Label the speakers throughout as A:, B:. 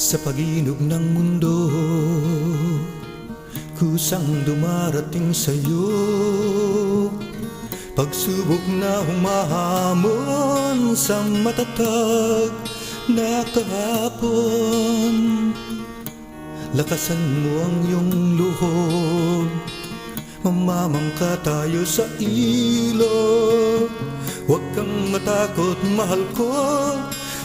A: Sa pag-inog ng mundo, kusang dumarating sa'yo. Pagsubok na humahamon sa matatag na kahapon. Lakasan mo ang iyong loob, mamamangka tayo sa ilog. Huwag kang matakot, mahal ko,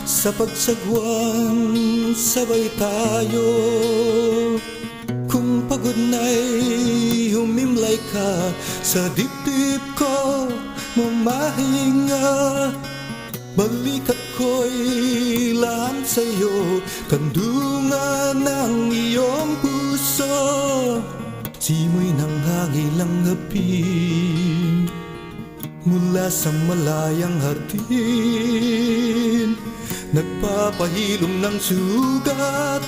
A: sa pagsagwan sabay tayo. Kung pagod na'y humimlay ka, sa dibdib ko mamahinga. Balikat ko'y lahan sa'yo, kandungan ng iyong puso. Simoy ng hangilang gabi mula sa malayang hardin, nagpapahilom ng sugat,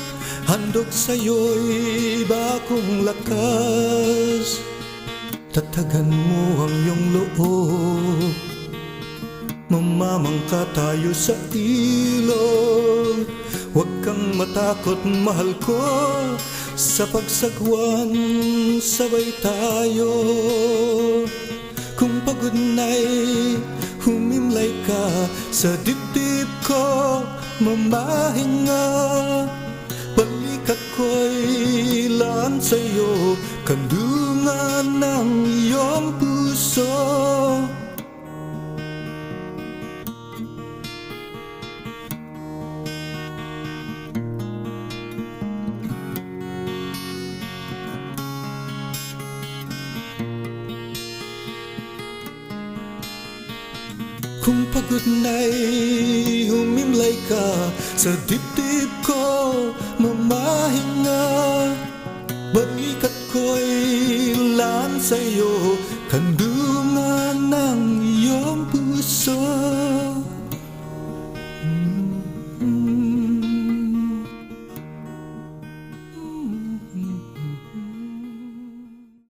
A: handog sa'yo'y bagong lakas. Tatagan mo ang iyong loob, mamamangka tayo sa ilog. Huwag kang matakot, mahal ko, sa pagsagwan sabay tayo. Kung pagod na'y humimlay ka, sa dibdib ko mamahinga. Balikat ko'y laan sa'yo, kandungan ng iyong puso. Kung pagod na'y humimlay ka, sa dibdib ko mamahinga. Balikat ko'y laan sa'yo,